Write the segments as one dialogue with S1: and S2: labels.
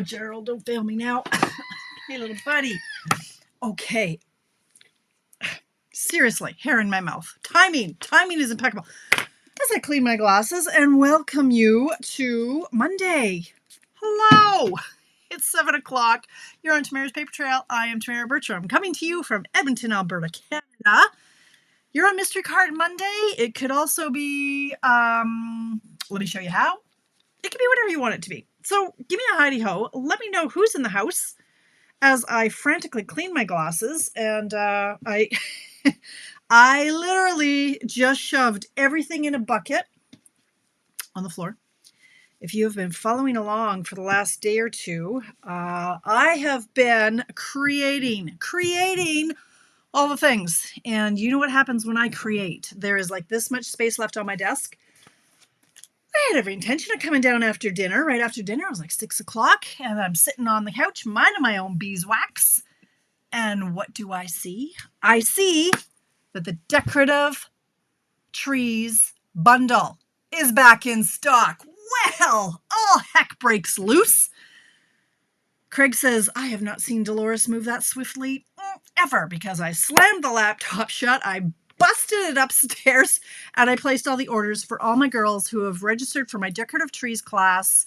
S1: Gerald, don't fail me now. Hey, little buddy. Okay. Seriously, hair in my mouth. Timing is impeccable. As I clean my glasses and welcome you to Monday. Hello. It's 7 o'clock. You're on Tamara's Paper Trail. I am Tamara Bertram, coming to you from Edmonton, Alberta, Canada. You're on Mystery Card Monday. It could also be, let me show you how. It can be whatever you want it to be. So give me a hidey-ho. Let me know who's in the house as I frantically clean my glasses. And I literally just shoved everything in a bucket on the floor. If you have been following along for the last day or two, I have been creating all the things. And you know what happens when I create? There is like this much space left on my desk. I had every intention of coming down after dinner. Right after dinner, it was like 6 o'clock, and I'm sitting on the couch, minding my own beeswax. And what do I see? I see that the decorative trees bundle is back in stock. Well, all heck breaks loose. Craig says, I have not seen Dolores move that swiftly ever, because I slammed the laptop shut. I busted it upstairs, and I placed all the orders for all my girls who have registered for my decorative trees class.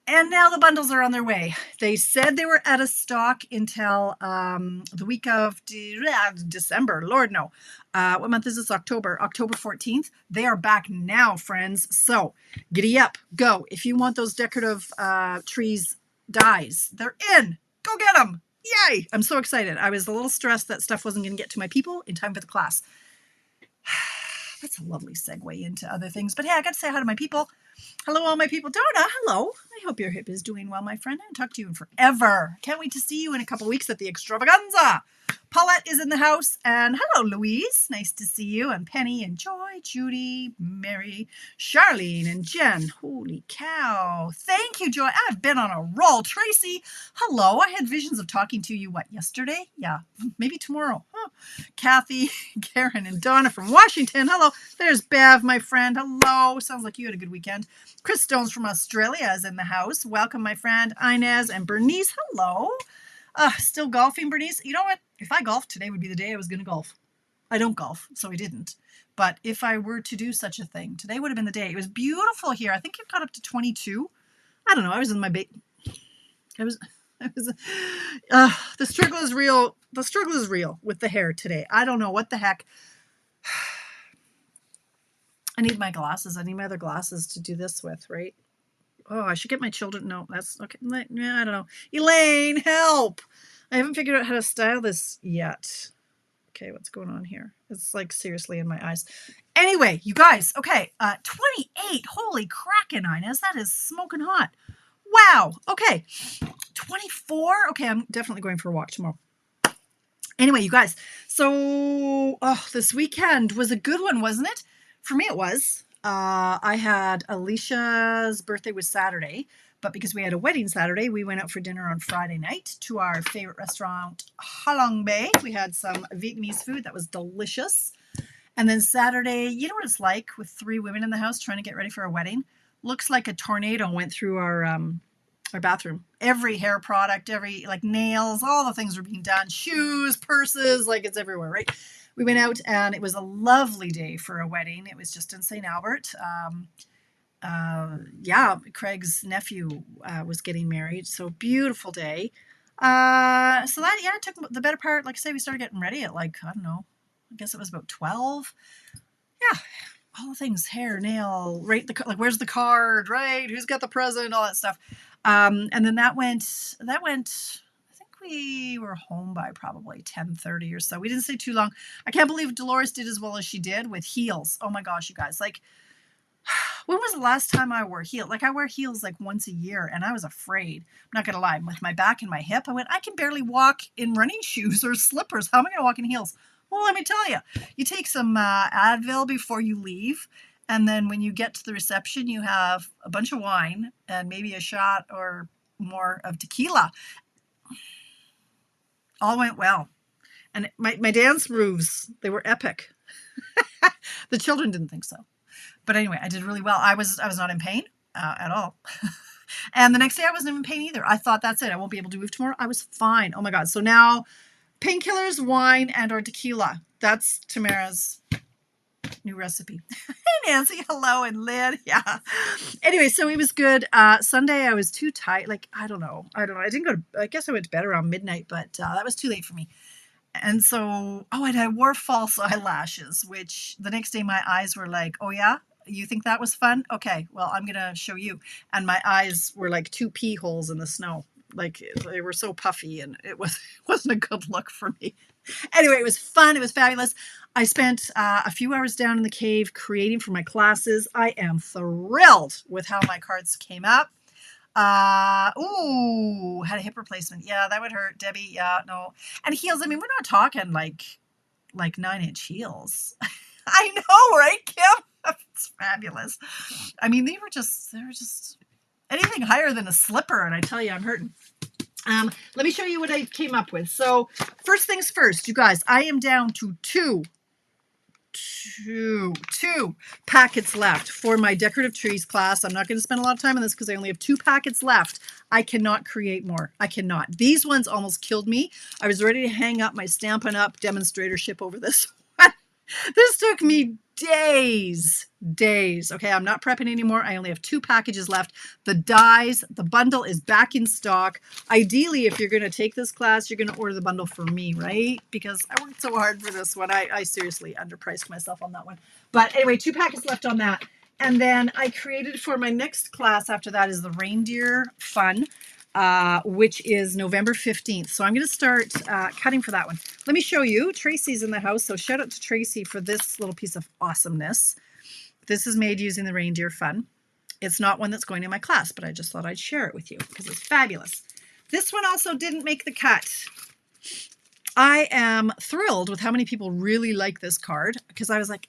S1: And now the bundles are on their way. They said they were out of stock until the week of December. Lord, no. What month is this? October 14th. They are back now, friends. So giddy up. Go. If you want those decorative trees dies, they're in. Go get them. Yay. I'm so excited. I was a little stressed that stuff wasn't going to get to my people in time for the class. That's a lovely segue into other things. But hey, I got to say hi to my people. Hello, all my people. Donna, hello. I hope your hip is doing well, my friend. I haven't talked to you in forever. Can't wait to see you in a couple weeks at the extravaganza. Paulette is in the house. And hello, Louise. Nice to see you. And Penny and Joy, Judy, Mary, Charlene, and Jen. Holy cow. Thank you, Joy. I've been on a roll. Tracy, hello. I had visions of talking to you, yesterday? Yeah, maybe tomorrow. Huh. Kathy, Karen, and Donna from Washington. Hello. There's Bev, my friend. Hello. Sounds like you had a good weekend. Chris Stones from Australia is in the house. Welcome, my friend. Inez and Bernice. Hello. Still golfing, Bernice? You know what? If I golfed, today would be the day I was going to golf. I don't golf, so I didn't. But if I were to do such a thing, today would have been the day. It was beautiful here. I think it got up to 22. I don't know. I was in my the struggle is real. The struggle is real with the hair today. I don't know what the heck. I need my glasses. I need my other glasses to do this with, right? Oh, I should get my children. No, that's okay. Yeah, I don't know. Elaine, help. I haven't figured out how to style this yet. Okay, what's going on here? It's like seriously in my eyes. Anyway, you guys, okay, 28. Holy crackin', Inez. That is smoking hot. Wow. Okay, 24. Okay, I'm definitely going for a walk tomorrow. Anyway, you guys, so this weekend was a good one, wasn't it? For me, it was. I had Alicia's birthday was Saturday, but because we had a wedding Saturday, we went out for dinner on Friday night to our favorite restaurant, Halong Bay. We had some Vietnamese food that was delicious. And then Saturday, you know what it's like with 3 women in the house trying to get ready for a wedding? Looks like a tornado went through our bathroom. Every hair product, every nails, all the things were being done. Shoes, purses, it's everywhere, right? We went out and it was a lovely day for a wedding. It was just in St. Albert. Craig's nephew was getting married. So beautiful day. It took the better part. Like I say, we started getting ready at I don't know, I guess it was about 12. Yeah. All the things, hair, nail, right? Where's the card, right? Who's got the present, all that stuff. And then that went, I think we were home by probably 10:30 or so. We didn't stay too long. I can't believe Dolores did as well as she did with heels. Oh my gosh, you guys, when was the last time I wore heels? I wear heels once a year, and I was afraid. I'm not going to lie. With my back and my hip, I went, I can barely walk in running shoes or slippers. How am I going to walk in heels? Well, let me tell you, you take some Advil before you leave, and then when you get to the reception, you have a bunch of wine and maybe a shot or more of tequila. All went well. And my dance moves, they were epic. The children didn't think so. But anyway, I did really well. I was not in pain at all. And the next day I wasn't in pain either. I thought, that's it. I won't be able to move tomorrow. I was fine. Oh my God. So now painkillers, wine, and or tequila. That's Tamara's new recipe. Hey, Nancy. Hello. And Lynn. Yeah. Anyway, so it was good. Sunday, I was too tight. Like, I don't know. I didn't go to, I guess I went to bed around midnight, but that was too late for me. And so, and I wore false eyelashes, which the next day my eyes were like, oh yeah, you think that was fun? Okay, well, I'm going to show you. And my eyes were like 2 pea holes in the snow. Like they were so puffy, and wasn't a good look for me. Anyway, it was fun. It was fabulous. I spent a few hours down in the cave creating for my classes. I am thrilled with how my cards came up. Ooh, had a hip replacement. Yeah, that would hurt. Debbie, yeah, no. And heels, I mean, we're not talking like 9-inch heels. I know, right, Kim? It's fabulous. I mean, they were just anything higher than a slipper, and I tell you, I'm hurting. Let me show you what I came up with. So first things first, you guys, I am down to two packets left for my decorative trees class. I'm not going to spend a lot of time on this because I only have 2 packets left. I cannot create more. I cannot. These ones almost killed me. I was ready to hang up my Stampin' Up! Demonstratorship over this one. This took me days. Okay, I'm not prepping anymore. I only have 2 packages left. The dies, the bundle is back in stock. Ideally, if you're going to take this class, you're going to order the bundle for me, right? Because I worked so hard for this one. I seriously underpriced myself on that one. But anyway, 2 packets left on that. And then I created for my next class after that is the Reindeer Fun, which is November 15th. So I'm going to start cutting for that one. Let me show you. Tracy's in the house, so shout out to Tracy for this little piece of awesomeness. This is made using the Reindeer Fun. It's not one that's going in my class, but I just thought I'd share it with you because it's fabulous. This one also didn't make the cut. I am thrilled with how many people really like this card because I was like,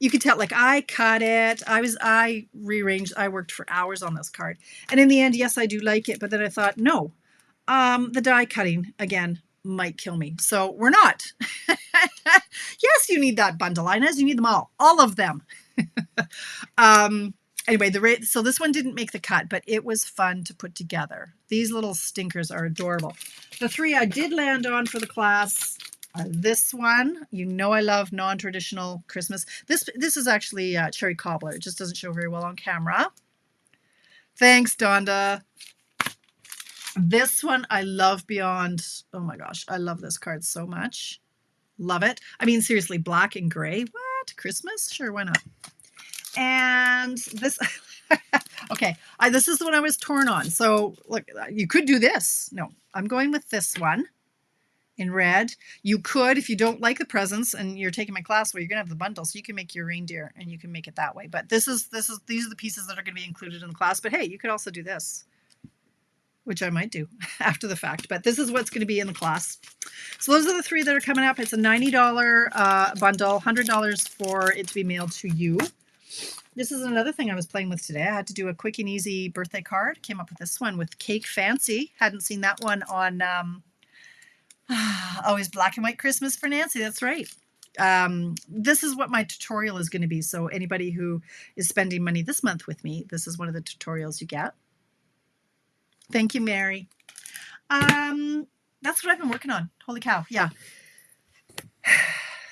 S1: you could tell, like I cut it. I rearranged. I worked for hours on this card. And in the end, yes, I do like it. But then I thought, no, the die cutting again might kill me. So we're not. Yes, you need that bundle, Inez. You need them all of them. Anyway, so this one didn't make the cut, but it was fun to put together. These little stinkers are adorable. The 3 I did land on for the class are this one. You know I love non-traditional Christmas. This is actually cherry cobbler. It just doesn't show very well on camera. Thanks, Donda. This one I love beyond. Oh my gosh, I love this card so much. Love it. I mean, seriously, black and gray. What? Christmas? Sure, why not? And this, okay, this is the one I was torn on. So look, you could do this. No, I'm going with this one in red. You could, if you don't like the presents and you're taking my class, well, you're gonna have the bundle, so you can make your reindeer and you can make it that way. But these are the pieces that are gonna be included in the class. But hey, you could also do this, which I might do after the fact, but this is what's going to be in the class. So those are the 3 that are coming up. It's a $90 bundle, $100 for it to be mailed to you. This is another thing I was playing with today. I had to do a quick and easy birthday card. Came up with this one with Cake Fancy. Hadn't seen that one on Always Black and White Christmas for Nancy. That's right. This is what my tutorial is going to be. So anybody who is spending money this month with me, this is one of the tutorials you get. Thank you, Mary. That's what I've been working on. Holy cow. Yeah.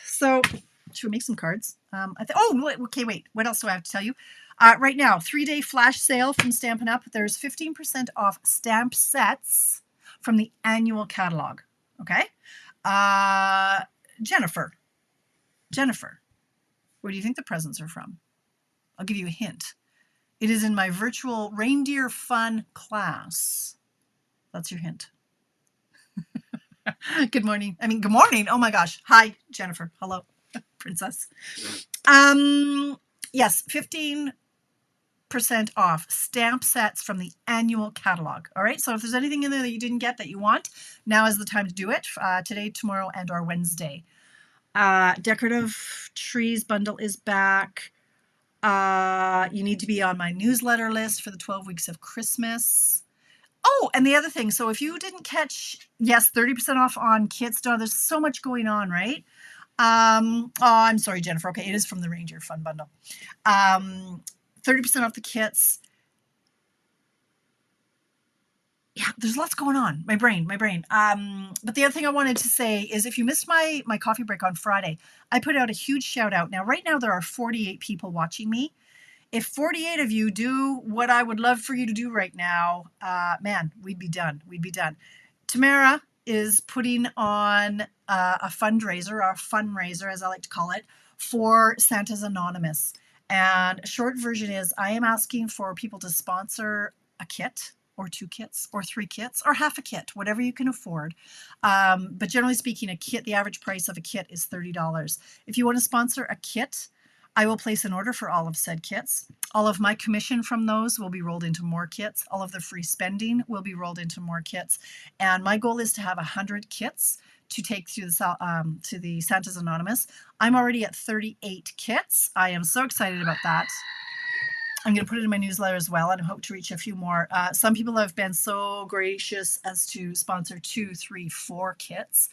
S1: So should we make some cards? Okay, wait. What else do I have to tell you? Right now, 3-day flash sale from Stampin' Up. There's 15% off stamp sets from the annual catalog. Okay. Jennifer, where do you think the presents are from? I'll give you a hint. It is in my virtual Reindeer Fun class. That's your hint. Good morning. Good morning. Oh my gosh. Hi, Jennifer. Hello, princess. Yes, 15% off stamp sets from the annual catalog. All right. So if there's anything in there that you didn't get that you want, now is the time to do it. Today, tomorrow, and or Wednesday. Decorative trees bundle is back. You need to be on my newsletter list for the 12 weeks of Christmas. Oh, and the other thing, so if you didn't catch, yes, 30% off on kits. There's so much going on, right? Oh, I'm sorry, Jennifer. Okay, it is from the Reindeer Fun bundle. 30% off the kits. yeah, there's lots going on. My brain. But the other thing I wanted to say is if you missed my coffee break on Friday, I put out a huge shout out. Now, right now, there are 48 people watching me. If 48 of you do what I would love for you to do right now, man, we'd be done. Tamara is putting on a fundraiser, as I like to call it, for Santa's Anonymous. And short version is I am asking for people to sponsor a kit or 2 kits or 3 kits or half a kit, whatever you can afford. But generally speaking, a kit, the average price of a kit is $30. If you want to sponsor a kit, I will place an order for all of said kits. All of my commission from those will be rolled into more kits. All of the free spending will be rolled into more kits. And my goal is to have 100 kits to take to the Santa's Anonymous. I'm already at 38 kits. I am so excited about that. I'm going to put it in my newsletter as well, and I hope to reach a few more. Some people have been so gracious as to sponsor 2, 3, 4 kits.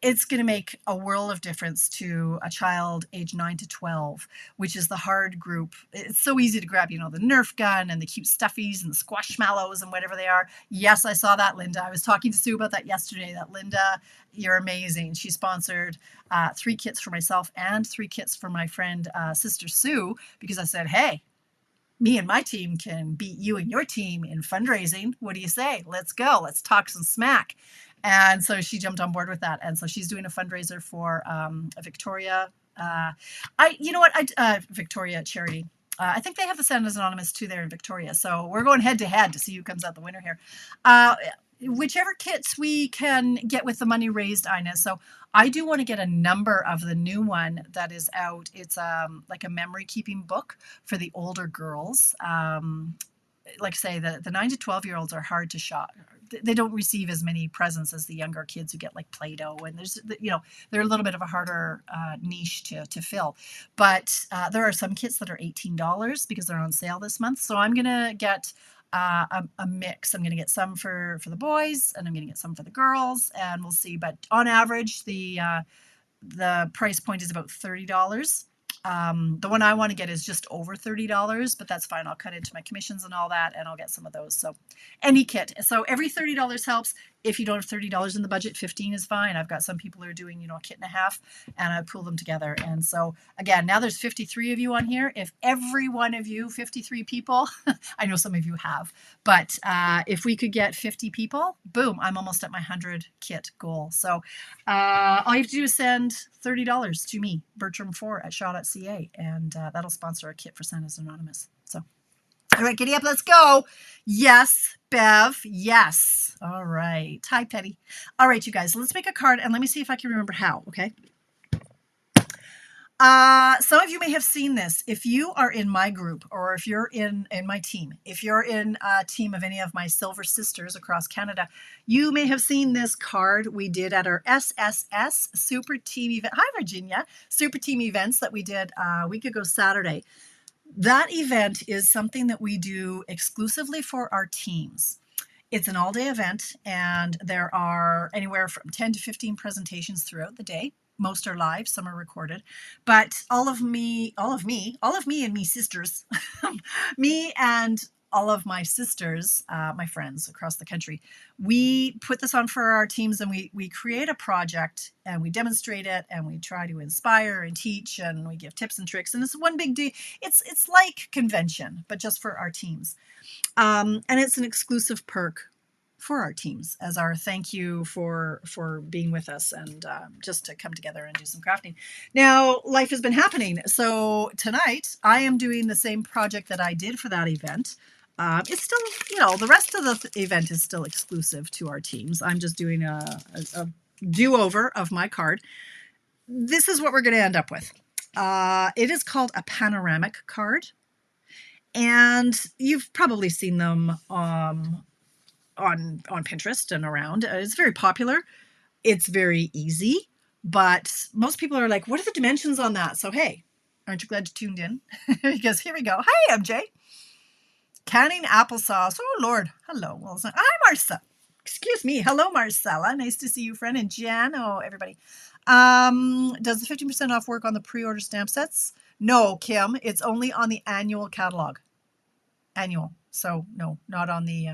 S1: It's going to make a world of difference to a child age 9 to 12, which is the hard group. It's so easy to grab, the Nerf gun and the cute stuffies and the squashmallows and whatever they are. Yes, I saw that, Linda. I was talking to Sue about that yesterday. That Linda, you're amazing. She sponsored 3 kits for myself and 3 kits for my friend, Sister Sue, because I said, hey, me and my team can beat you and your team in fundraising. What do you say? Let's go. Let's talk some smack. And so she jumped on board with that. And so she's doing a fundraiser for a Victoria. Victoria charity. I think they have the Santa's Anonymous too there in Victoria. So we're going head to head to see who comes out the winner here. Whichever kits we can get with the money raised, Ina. So I do want to get a number of the new one that is out. It's like a memory keeping book for the older girls. Like I say, the 9 to 12-year-olds are hard to shop. They don't receive as many presents as the younger kids who get like Play-Doh, and they're a little bit of a harder niche to fill. But there are some kits that are $18 because they're on sale this month. So I'm gonna get a mix. I'm gonna get some for the boys, and I'm gonna get some for the girls, and we'll see. But on average, the price point is about $30. The one I want to get is just over $30, but that's fine. I'll cut into my commissions and all that, and I'll get some of those. So any kit. So every $30 helps. If you don't have $30 in the budget, 15 is fine. I've got some people who are doing, a kit and a half, and I pool them together. And so again, now there's 53 of you on here. If every one of you, 53 people, I know some of you have, but if we could get 50 people, boom, I'm almost at my 100 kit goal. So all you have to do is send $30 to me, Bertram4@shaw.ca, and that'll sponsor a kit for Santa's Anonymous. So, all right, giddy up, let's go. Yes, Bev, yes. All right. Hi, Petty. All right, you guys, let's make a card, and let me see if I can remember how, okay? Some of you may have seen this. If you are in my group, or if you're in my team, if you're in a team of any of my Silver Sisters across Canada, you may have seen this card we did at our SSS Super Team event. Hi, Virginia. Super Team events that we did a week ago Saturday. That event is something that we do exclusively for our teams. It's an all-day event, and there are anywhere from 10 to 15 presentations throughout the day. Most are live, some are recorded. But all of me and me sisters, me and all of my sisters, my friends across the country, we put this on for our teams, and we create a project, and we demonstrate it, and we try to inspire and teach, and we give tips and tricks. And it's one big deal. It's like convention, but just for our teams. And it's an exclusive perk for our teams as our thank you for being with us, and just to come together and do some crafting. Now, life has been happening. So tonight I am doing the same project that I did for that event. It's still, the rest of the event is still exclusive to our teams. I'm just doing a do-over of my card. This is what we're going to end up with. It is called a Panoramic Card. And you've probably seen them on Pinterest and around. It's very popular. It's very easy, but most people are like, what are the dimensions on that? So, hey, aren't you glad you tuned in? Because here we go. Hi, MJ. Canning applesauce. Oh, Lord. Hello, Wilson. Hi, Marcella. Excuse me. Hello, Marcella. Nice to see you, friend. And Jan. Oh, everybody. Does the 15% off work on the pre-order stamp sets? No, Kim. It's only on the annual catalog. Annual. So, no, not on the...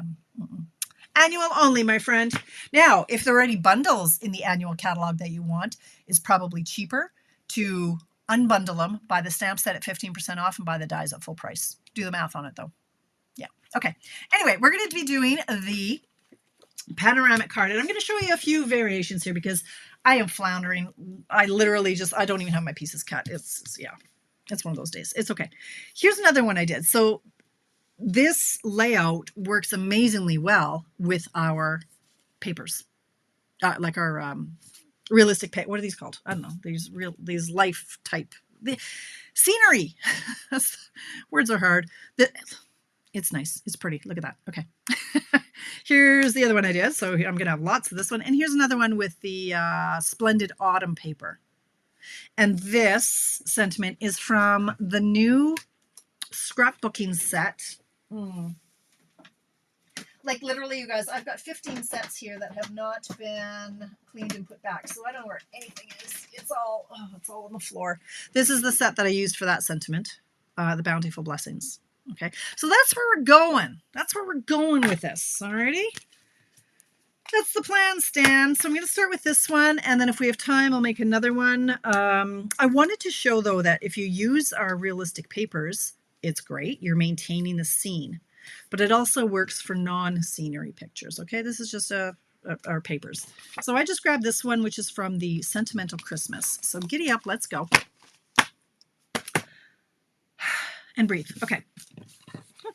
S1: Annual only, my friend. Now, if there are any bundles in the annual catalog that you want, it's probably cheaper to unbundle them, buy the stamp set at 15% off, and buy the dies at full price. Do the math on it, though. Yeah. Okay. Anyway, we're going to be doing the panoramic card, and I'm going to show you a few variations here because I am floundering. I literally I don't even have my pieces cut. Yeah, it's one of those days. It's okay. Here's another one I did. So this layout works amazingly well with our papers, like our realistic paper. What are these called? I don't know. These life type scenery. Words are hard. It's nice. It's pretty. Look at that. Okay. Here's the other one I did. So I'm going to have lots of this one. And here's another one with the Splendid Autumn paper. And this sentiment is from the new scrapbooking set. Like literally, you guys, I've got 15 sets here that have not been cleaned and put back. So I don't know where anything is. It's all on the floor. This is the set that I used for that sentiment, the Bountiful Blessings. Okay, so that's where we're going. That's where we're going with this. Alrighty. That's the plan, Stan. So I'm going to start with this one, and then if we have time, I'll make another one. I wanted to show, though, that if you use our realistic papers, it's great. You're maintaining the scene. But it also works for non-scenery pictures, okay? This is just our papers. So I just grabbed this one, which is from the Sentimental Christmas. So giddy up, let's go. And breathe. Okay.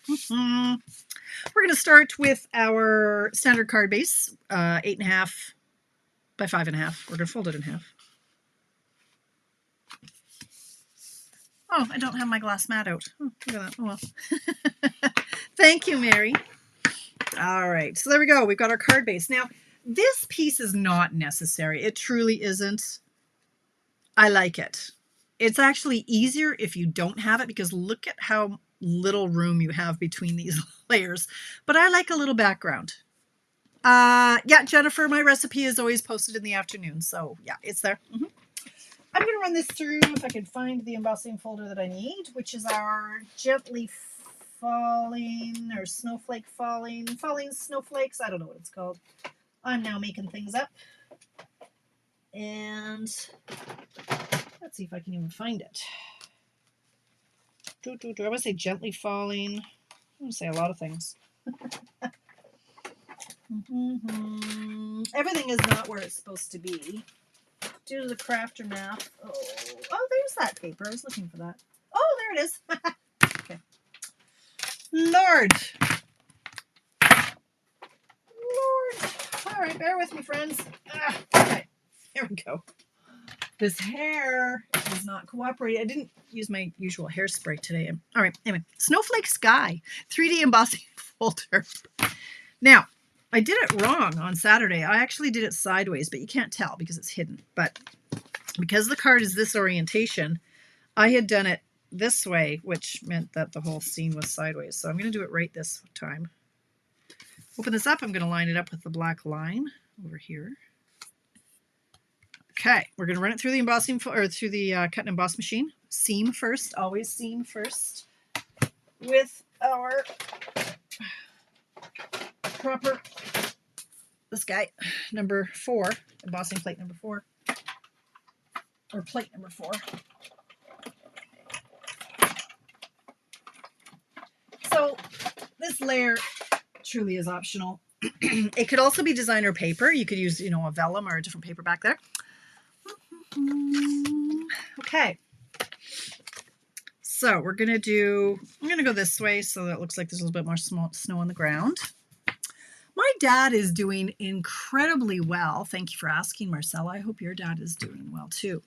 S1: We're going to start with our standard card base, 8.5 by 5.5. We're going to fold it in half. Oh, I don't have my glass mat out. Oh, look at that. Oh, well. Thank you, Mary. All right, so there we go. We've got our card base. Now, this piece is not necessary. It truly isn't. I like it. It's actually easier if you don't have it because look at how little room you have between these layers. But I like a little background. Yeah, Jennifer, my recipe is always posted in the afternoon. So yeah, it's there. I'm going to run this through if I can find the embossing folder that I need, which is our gently falling or snowflake falling snowflakes. I don't know what it's called. I'm now making things up. And let's see if I can even find it. I want to say gently falling. I want to say a lot of things. Everything is not where it's supposed to be. Due to the crafter math. Oh, there's that paper. I was looking for that. Oh, there it is. Okay. Lord. All right, bear with me, friends. Okay, here we go. This hair is not cooperating. I didn't use my usual hairspray today. All right, anyway, Snowflake Sky, 3D embossing folder. Now, I did it wrong on Saturday. I actually did it sideways, but you can't tell because it's hidden. But because the card is this orientation, I had done it this way, which meant that the whole scene was sideways. So I'm going to do it right this time. Open this up. I'm going to line it up with the black line over here. Okay, we're going to run it through the embossing or through the cut and emboss machine. Seam first, always seam first. With our proper, this guy, number 4, embossing plate number 4, or plate number 4. So this layer truly is optional. It could also be designer paper. You could use, a vellum or a different paper back there. Okay. So we're going to I'm going to go this way so that it looks like there's a little bit more snow on the ground. My dad is doing incredibly well. Thank you for asking, Marcella. I hope your dad is doing well too.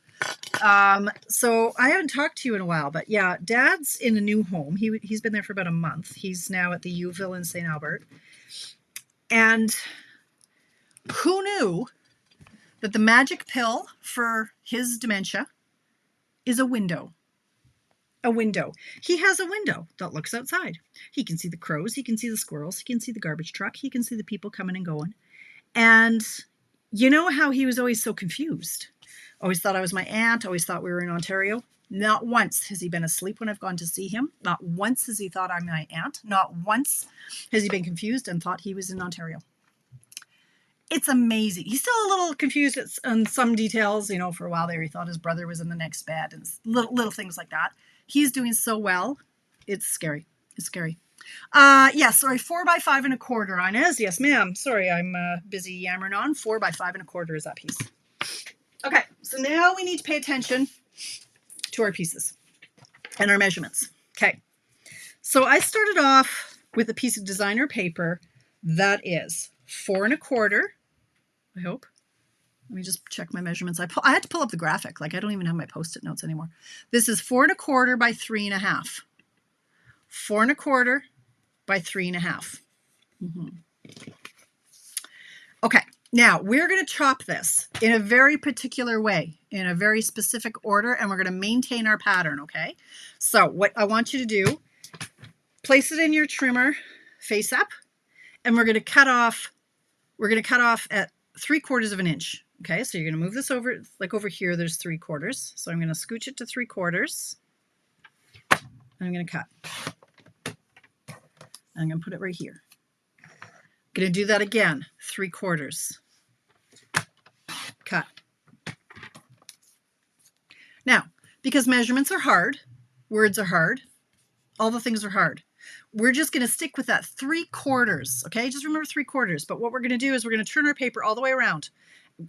S1: So I haven't talked to you in a while, but yeah, Dad's in a new home. He's been there for about a month. He's now at the Uville in St. Albert. And who knew that the magic pill for his dementia is a window? A window. He has a window that looks outside. He can see the crows. He can see the squirrels. He can see the garbage truck. He can see the people coming and going. And you know how he was always so confused? Always thought I was my aunt. Always thought we were in Ontario. Not once has he been asleep when I've gone to see him. Not once has he thought I'm my aunt. Not once has he been confused and thought he was in Ontario. It's amazing. He's still a little confused on some details. You know, for a while there, he thought his brother was in the next bed and little things like that. He's doing so well. It's scary. It's scary. Yeah, sorry, 4 by 5 1/4, Inez. Yes, ma'am. Sorry, I'm busy yammering on. 4 by 5 1/4 is that piece. Okay, so now we need to pay attention to our pieces and our measurements. Okay, so I started off with a piece of designer paper that is 4 1/4. I hope. Let me just check my measurements. I had to pull up the graphic. Like, I don't even have my Post-it notes anymore. This is 4 1/4 by 3 1/2. 4 1/4 by 3 1/2. Okay, now we're going to chop this in a very particular way, in a very specific order, and we're going to maintain our pattern, okay? So what I want you to do, place it in your trimmer face up, and we're going to cut off at 3/4 of an inch. Okay, so you're going to move this over, like over here, there's 3/4. So I'm going to scooch it to 3/4. And I'm going to cut. I'm going to put it right here. I'm going to do that again, 3/4. Cut. Now, because measurements are hard, words are hard, all the things are hard, we're just going to stick with that 3/4, okay? Just remember 3/4. But what we're going to do is we're going to turn our paper all the way around.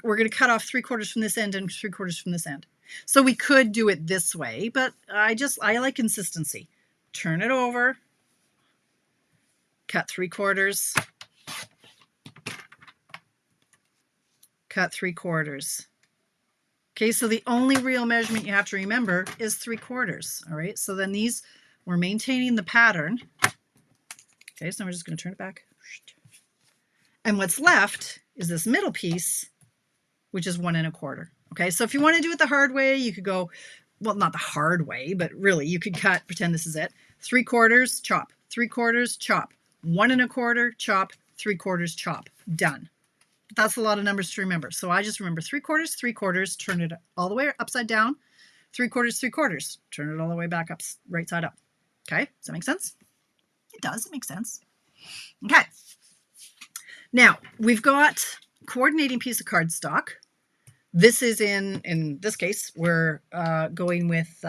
S1: We're going to cut off 3/4 from this end and 3/4 from this end. So we could do it this way, but I like consistency. Turn it over, cut 3/4, cut 3/4. Okay, so the only real measurement you have to remember is 3/4. All right, so then these, we're maintaining the pattern. Okay, so we're just going to turn it back. And what's left is this middle piece, which is 1 1/4. Okay, so if you want to do it the hard way, you could go, well, not the hard way, but really you could cut, pretend this is it. 3/4, chop, 3/4, chop, 1 1/4, chop, 3/4, chop. Done. That's a lot of numbers to remember. So I just remember 3/4, 3/4, turn it all the way upside down, 3/4, 3/4, turn it all the way back up, right side up. Okay, does that make sense? It does, it makes sense. Okay. Now, we've got coordinating piece of cardstock. This is in this case, we're going with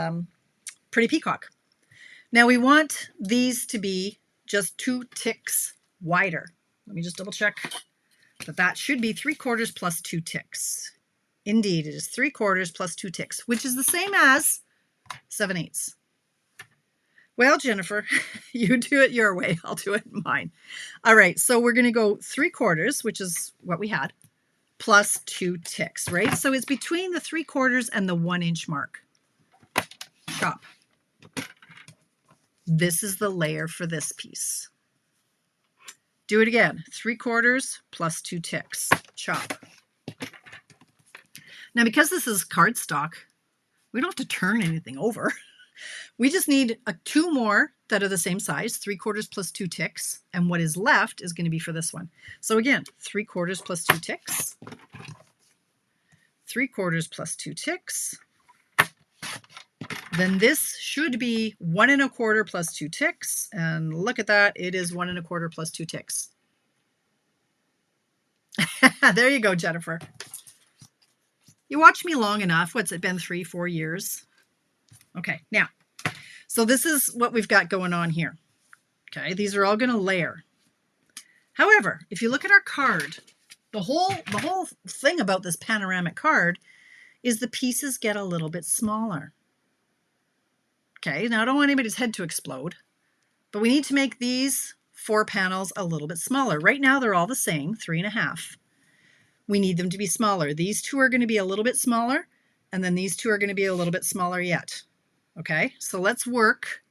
S1: Pretty Peacock. Now we want these to be just 2 ticks wider. Let me just double check that should be 3/4 plus 2 ticks. Indeed, it is 3/4 plus 2 ticks, which is the same as 7/8. Well, Jennifer, you do it your way. I'll do it mine. All right, so we're going to go 3/4, which is what we had, plus 2 ticks, right? So it's between the 3/4 and the 1 inch mark. Chop. This is the layer for this piece. Do it again. 3/4 plus 2 ticks. Chop. Now, because this is cardstock, we don't have to turn anything over. We just need 2 more that are the same size, 3/4 plus 2 ticks, and what is left is going to be for this one. So again, 3/4 plus 2 ticks, 3/4 plus 2 ticks. Then this should be 1 1/4 plus 2 ticks, and look at that, it is 1 1/4 plus 2 ticks. There you go, Jennifer. You watched me long enough. What's it been, 3-4 years? Okay, now, so this is what we've got going on here. Okay, these are all going to layer. However, if you look at our card, the whole thing about this panoramic card is the pieces get a little bit smaller. Okay, now I don't want anybody's head to explode, but we need to make these 4 panels a little bit smaller. Right now they're all the same, 3 1/2. We need them to be smaller. These 2 are going to be a little bit smaller, and then these 2 are going to be a little bit smaller yet. Okay, so let's work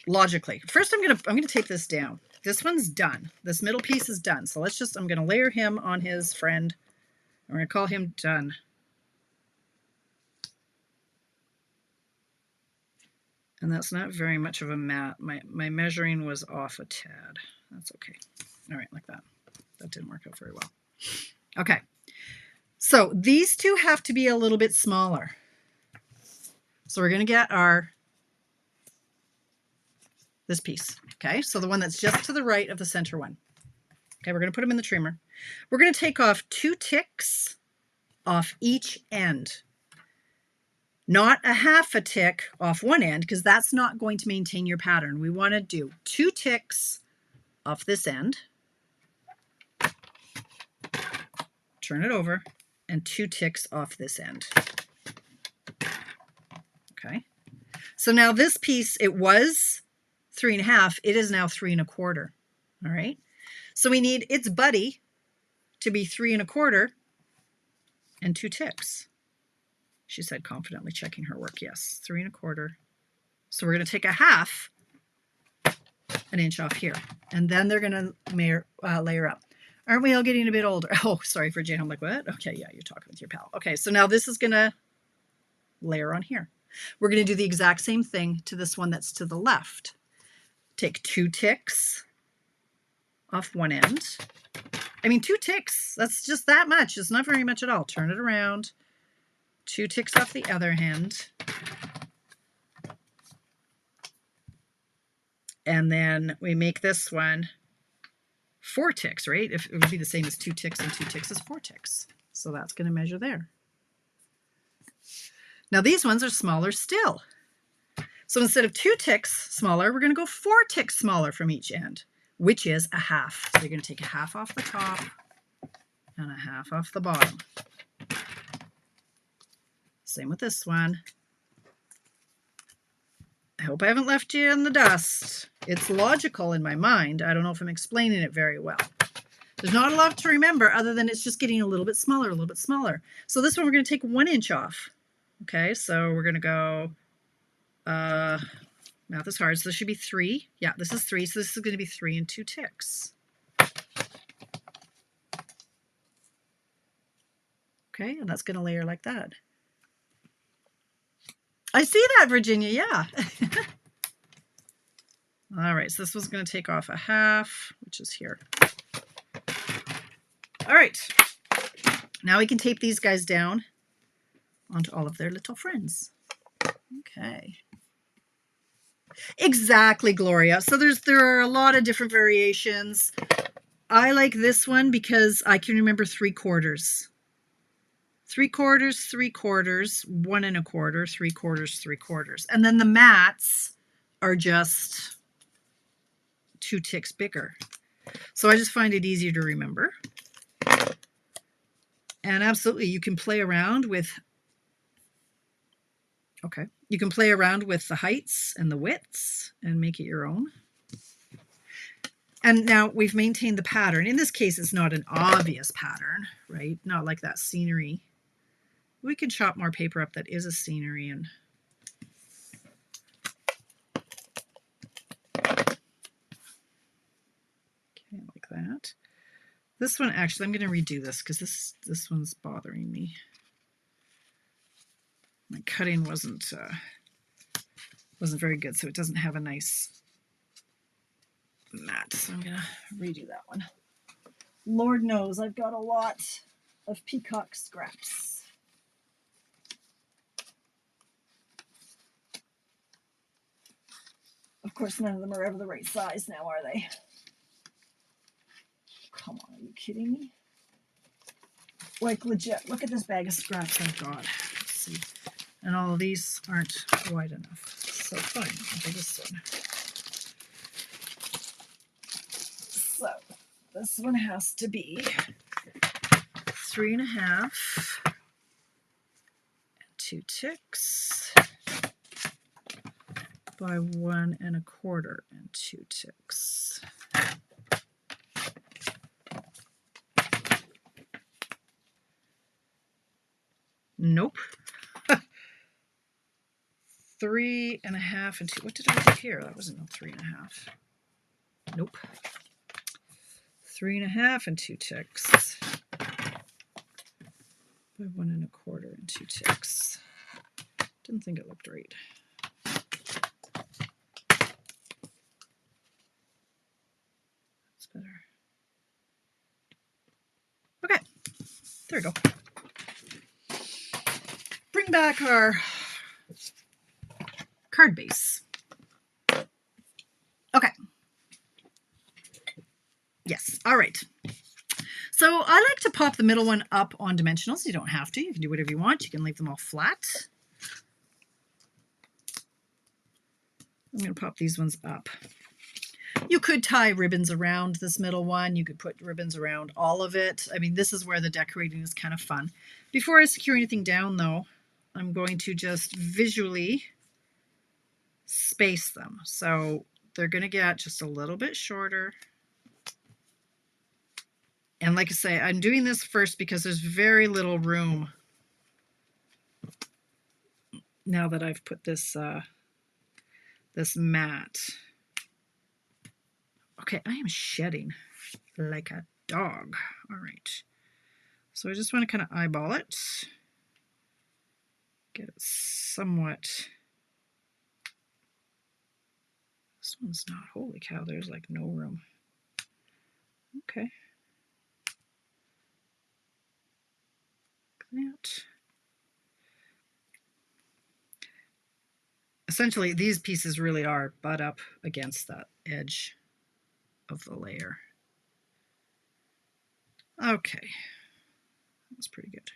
S1: logically. First, I'm gonna take this down. This one's done. This middle piece is done. So I'm gonna layer him on his friend. I'm gonna call him done. And that's not very much of a mat. My measuring was off a tad. That's okay. All right, like that. That didn't work out very well. Okay, so these 2 have to be a little bit smaller. So we're going to get this piece, okay? So the one that's just to the right of the center one. Okay, we're going to put them in the trimmer. We're going to take off 2 ticks off each end. Not a half a tick off one end, because that's not going to maintain your pattern. We want to do 2 ticks off this end. Turn it over, and 2 ticks off this end. Okay. So now this piece, it was 3.5. It is now 3 1/4. All right. So we need its buddy to be 3 1/4 and 2 ticks. She said, confidently checking her work. Yes, 3 1/4. So we're going to take a half an inch off here, and then they're going to layer up. Aren't we all getting a bit older? Oh, sorry, Virginia. I'm like, what? Okay, yeah, you're talking with your pal. Okay, so now this is going to layer on here. We're going to do the exact same thing to this one that's to the left. Take 2 ticks off one end. I mean, 2 ticks, that's just that much. It's not very much at all. Turn it around. 2 ticks off the other end. And then we make this one 4 ticks, right? If it would be the same as 2 ticks, and 2 ticks is 4 ticks. So that's going to measure there. Now these ones are smaller still. So instead of 2 ticks smaller, we're going to go 4 ticks smaller from each end, which is a half. So you're going to take a half off the top and a half off the bottom. Same with this one. I hope I haven't left you in the dust. It's logical in my mind. I don't know if I'm explaining it very well. There's not a lot to remember other than it's just getting a little bit smaller, a little bit smaller. So this one we're going to take 1 inch off. Okay, so we're going to go, math is hard, so this should be 3. Yeah, this is 3, so this is going to be 3 and 2 ticks. Okay, and that's going to layer like that. I see that, Virginia, yeah. All right, so this was going to take off a half, which is here. All right, now we can tape these guys down onto all of their little friends. Okay. Exactly, Gloria. So there are a lot of different variations. I like this one because I can remember 3/4. 3/4, 3/4, 1 1/4, 3/4, 3/4. And then the mats are just 2 ticks bigger. So I just find it easier to remember. And absolutely, you can play around with, okay, you can play around with the heights and the widths and make it your own. And now we've maintained the pattern. In this case, it's not an obvious pattern, right? Not like that scenery. We can chop more paper up that is a scenery and okay, like that. This one, actually, I'm going to redo this because this one's bothering me. My cutting wasn't very good, so it doesn't have a nice mat. So I'm going to redo that one. Lord knows I've got a lot of peacock scraps. Of course, none of them are ever the right size now, are they? Come on, are you kidding me? Like legit, look at this bag of scraps I've got. Let's see. And all of these aren't wide enough. So fine, I'll do this one. So this one has to be 3 1/2 and 2 ticks by 1 1/4 and 2 ticks. Nope. 3 1/2 and 2. What did I do here? That wasn't no 3 1/2. Nope. 3 1/2 and 2 ticks by 1 1/4 and 2 ticks. Didn't think it looked right. That's better. Okay, there we go. Bring back our card base. Okay. Yes. All right. So I like to pop the middle one up on dimensionals. You don't have to. You can do whatever you want. You can leave them all flat. I'm going to pop these ones up. You could tie ribbons around this middle one. You could put ribbons around all of it. I mean, this is where the decorating is kind of fun. Before I secure anything down, though, I'm going to just visually space them. So they're going to get just a little bit shorter. And like I say, I'm doing this first because there's very little room now that I've put this this mat. Okay, I am shedding like a dog. All right. So I just want to kind of eyeball it. Get it somewhat. This one's not. Holy cow, there's like no room. Okay. That. Essentially, these pieces really are butt up against that edge of the layer. Okay, that's pretty good.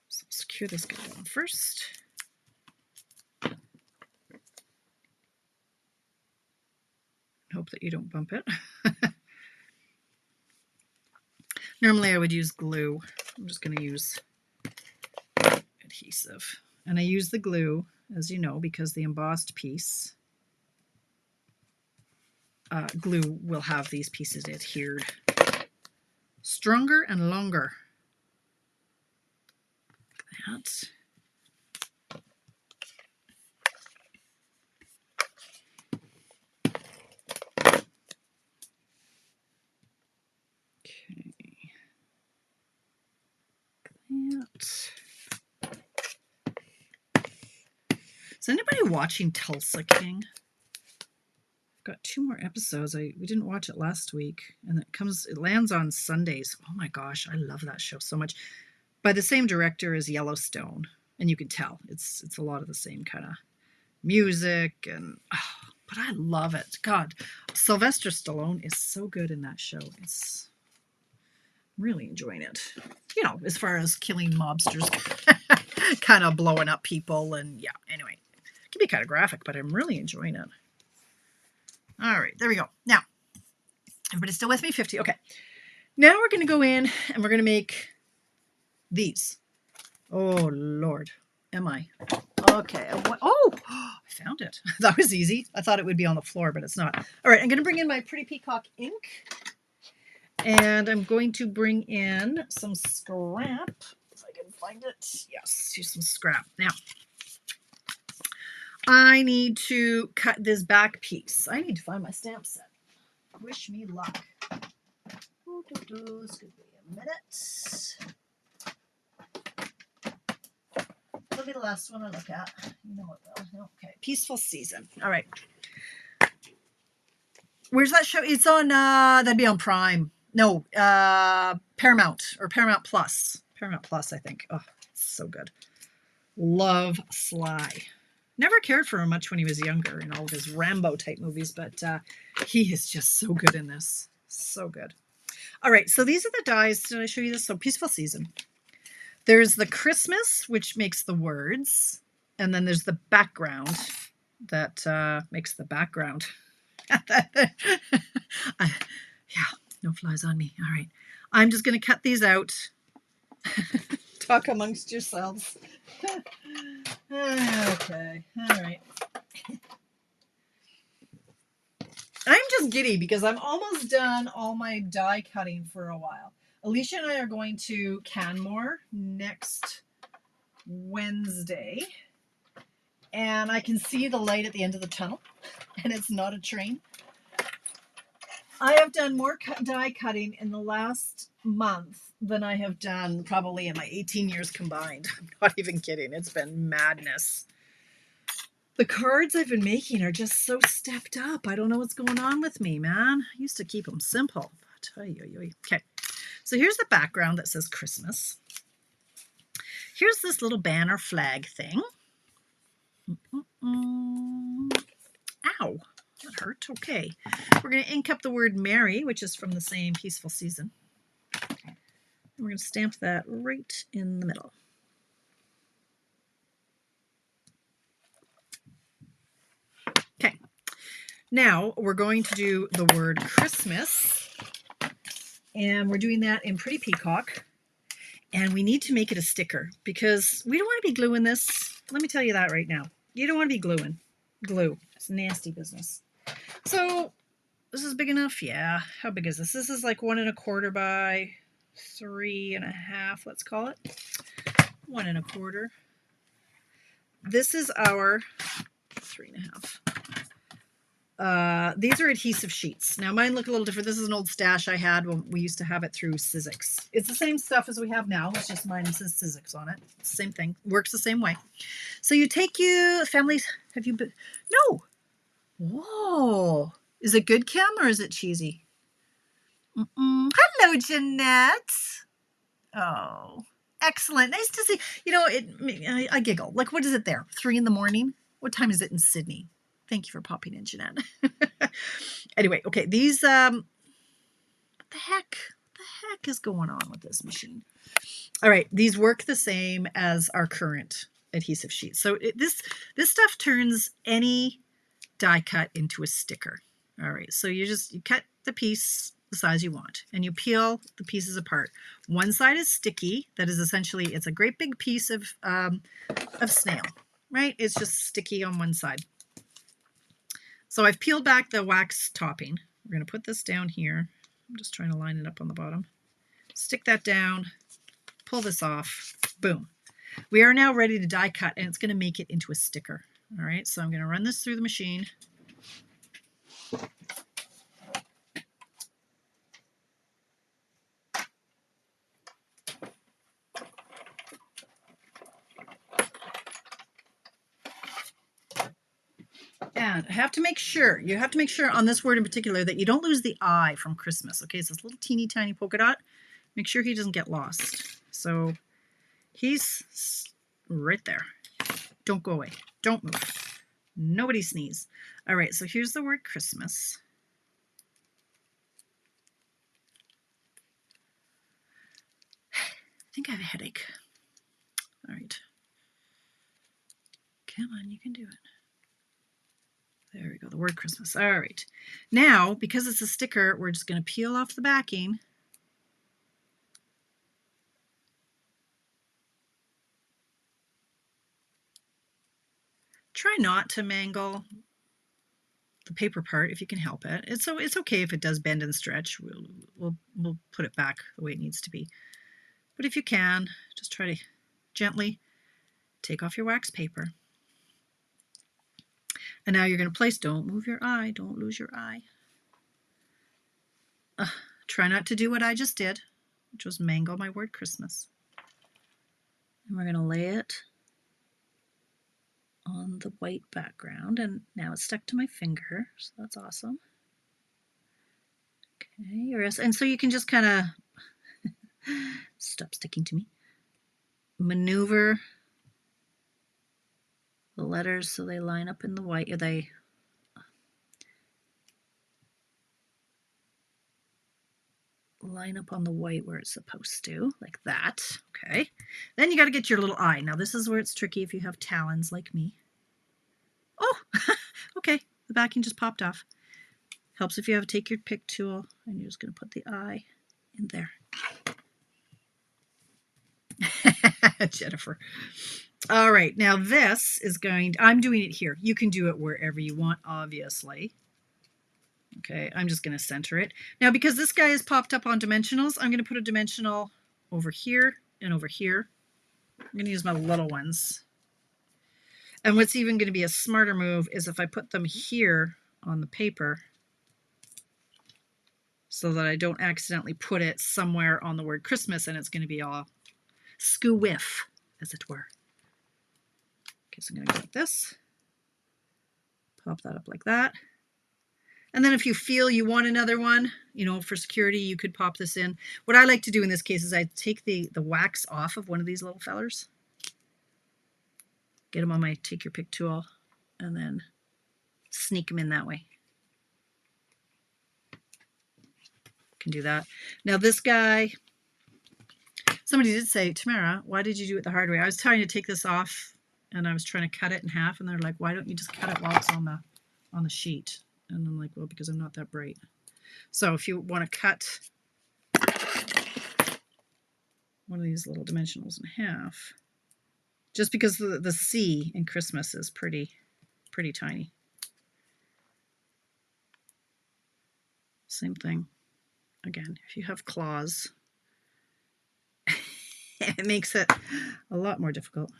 S1: So I'll secure this guy down first. Hope that you don't bump it. Normally I would use glue. I'm just going to use adhesive. And I use the glue, as you know, because the embossed piece glue will have these pieces adhered stronger and longer. That. Okay. That. Is anybody watching Tulsa King? I've got 2 more episodes. We didn't watch it last week, and it lands on Sundays. Oh my gosh, I love that show so much. By the same director as Yellowstone, and you can tell it's a lot of the same kind of music, and but I love it. God, Sylvester Stallone is so good in that show. It's really enjoying it. You know, as far as killing mobsters, kind of blowing up people, and yeah. Anyway, it can be kind of graphic, but I'm really enjoying it. All right, there we go. Now, everybody still with me? 50. Okay. Now we're going to go in and we're going to make these. Oh, Lord. Am I? Okay. Oh, I found it. That was easy. I thought it would be on the floor, but it's not. All right, I'm going to bring in my Pretty Peacock ink. And I'm going to bring in some scrap. If I can find it. Yes, here's some scrap. Now, I need to cut this back piece. I need to find my stamp set. Wish me luck. This could be a minute. It'll be the last one I look at. You know it will. Okay. Peaceful Season. All right. Where's that show? It's on, that'd be on Prime. No, Paramount or Paramount Plus. Paramount Plus, I think. Oh, it's so good. Love Sly. Never cared for him much when he was younger in all of his Rambo type movies, but he is just so good in this. So good. All right, so these are the dies. Did I show you this? So Peaceful Season. There's the Christmas, which makes the words, and then there's the background that makes the background. Yeah, no flies on me. All right, I'm just going to cut these out. Talk amongst yourselves. Okay, all right. I'm just giddy because I'm almost done all my die cutting for a while. Alicia and I are going to Canmore next Wednesday, and I can see the light at the end of the tunnel, and it's not a train. I have done more die cutting in the last month than I have done probably in my 18 years combined. I'm not even kidding. It's been madness. The cards I've been making are just so stepped up. I don't know what's going on with me, man. I used to keep them simple. But, okay, so here's the background that says Christmas. Here's this little banner flag thing. Ow. That hurt. Okay. We're going to ink up the word Merry, which is from the same Peaceful Season. And we're going to stamp that right in the middle. Okay. Now we're going to do the word Christmas. And we're doing that in Pretty Peacock. And we need to make it a sticker because we don't want to be gluing this. Let me tell you that right now. You don't want to be gluing. Glue. It's nasty business. So this is big enough. Yeah. How big is this? This is like 1 1/4 by 3 1/2. Let's call it 1 1/4. This is our 3 1/2. These are adhesive sheets. Now mine look a little different. This is an old stash I had when we used to have it through Sizzix. It's the same stuff as we have now. It's just mine says Sizzix on it. It's the same thing. Works the same way. So you take families. Have you been? No. Whoa. Is it good, Kim, or is it cheesy? Hello, Jeanette. Oh, excellent. Nice to see. You know, I giggle. Like, what is it there? 3 in the morning? What time is it in Sydney? Thank you for popping in, Jeanette. Anyway, okay, these, what the heck is going on with this machine? All right, these work the same as our current adhesive sheets. So this stuff turns any die cut into a sticker. All right, so you cut the piece the size you want, and you peel the pieces apart. One side is sticky. That is essentially, it's a great big piece of snail, right? It's just sticky on one side. So I've peeled back the wax topping. We're going to put this down here. I'm just trying to line it up on the bottom. Stick that down, pull this off, boom. We are now ready to die cut, and it's going to make it into a sticker. All right, so I'm going to run this through the machine. And I have to make sure, you have to make sure on this word in particular that you don't lose the I from Christmas. Okay, it's this little teeny tiny polka dot. Make sure he doesn't get lost. So he's right there. Don't go away. Don't move. Nobody sneeze. All right, so here's the word Christmas. I think I have a headache. All right. Come on, you can do it. There we go, the word Christmas. All right. Now, because it's a sticker, we're just going to peel off the backing. Try not to mangle the paper part if you can help it. It's okay if it does bend and stretch. We'll put it back the way it needs to be. But if you can, just try to gently take off your wax paper. And now you're going to place, don't move your eye, don't lose your eye. Try not to do what I just did, which was mangle my word Christmas. And we're going to lay it on the white background, and now it's stuck to my finger, so that's awesome. Okay, and so you can just kind of stop sticking to me. Maneuver the letters so they line up in the white. They line up on the white where it's supposed to, like that. Okay. Then you got to get your little eye. Now this is where it's tricky if you have talons like me. Oh, okay. The backing just popped off. Helps if you have to take your pick tool and you're just going to put the eye in there. Jennifer. All right, now this is I'm doing it here. You can do it wherever you want, obviously. Okay, I'm just going to center it. Now, because this guy is popped up on dimensionals, I'm going to put a dimensional over here and over here. I'm going to use my little ones. And what's even going to be a smarter move is if I put them here on the paper so that I don't accidentally put it somewhere on the word Christmas and it's going to be all skew-whiff, as it were. Okay, so I'm going to go like this. Pop that up like that. And then if you feel you want another one, you know, for security, you could pop this in. What I like to do in this case is I take the wax off of one of these little fellers. Get them on my take your pick tool and then sneak them in that way. can do that. Now this guy, somebody did say, Tamara, why did you do it the hard way? I was trying to take this off and I was trying to cut it in half, and they're like, why don't you just cut it while it's on the sheet? And I'm like, well, because I'm not that bright. So if you want to cut one of these little dimensionals in half, just because the C in Christmas is pretty tiny. Same thing. Again, if you have claws, it makes it a lot more difficult.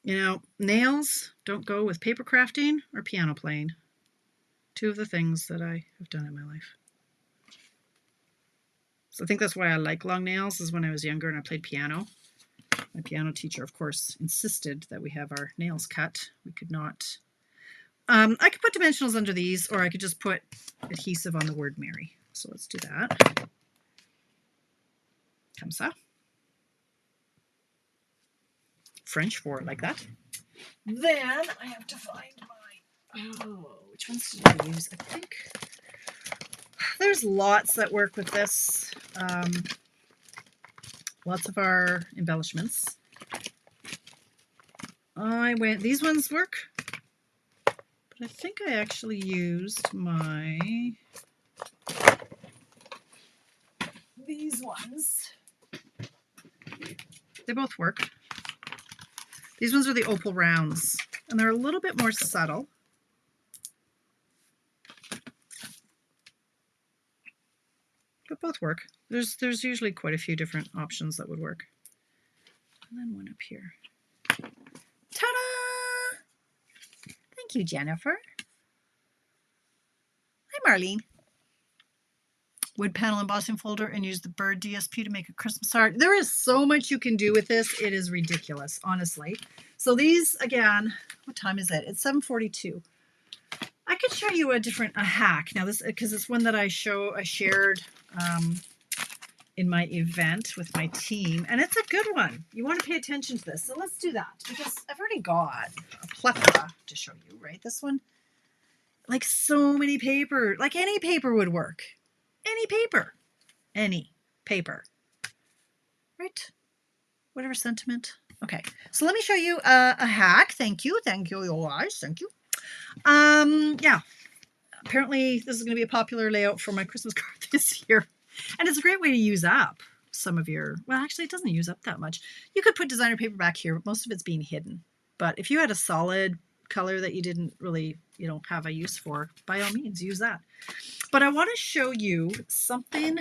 S1: You know, nails don't go with paper crafting or piano playing. Two of the things that I have done in my life. So I think that's why I like long nails, is when I was younger and I played piano. My piano teacher, of course, insisted that we have our nails cut. We could not... I could put dimensionals under these, or I could just put adhesive on the word Mary. So let's do that. Comme ça. French for like that. Then I have to find my... which ones did I use? I think there's lots that work with this. Lots of our embellishments. These ones work. I think I actually used these ones. They both work. These ones are the opal rounds, and they're a little bit more subtle. But both work. There's usually quite a few different options that would work. And then one up here. Ta-da! Thank you, Jennifer. Hi, Marlene. Wood panel embossing folder and use the bird DSP to make a Christmas art. There is so much you can do with this. It is ridiculous, honestly. So these, again, what time is it? It's 7:42. I could show you a hack. Now this, because it's one that I shared in my event with my team, and it's a good one. You want to pay attention to this. So let's do that, because I've already got a plethora to show you, right? This one, like so many paper, like any paper would work. Any paper, right? Whatever sentiment. Okay, so let me show you a hack. Thank you, you guys, thank you. Yeah, apparently this is going to be a popular layout for my Christmas card this year. And it's a great way to use up some of your, well, actually it doesn't use up that much. You could put designer paper back here, but most of it's being hidden. But if you had a solid color that you didn't really, have a use for, by all means, use that. But I want to show you something.